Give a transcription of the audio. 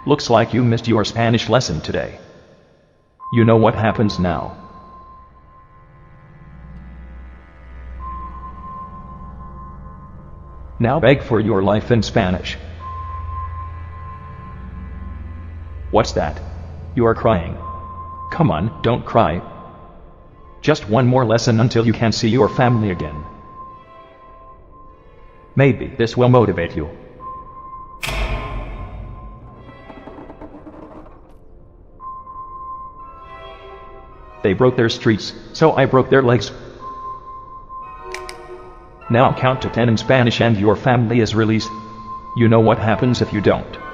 Looks like you missed your Spanish lesson today. You know what happens now. Now beg for your life in Spanish. What's that? You are crying. Come on, don't cry. Just one more lesson until you can see your family again. Maybe this will motivate you. They broke their streets, so I broke their legs. Now count to 10 in Spanish and your family is released. You know what happens if you don't.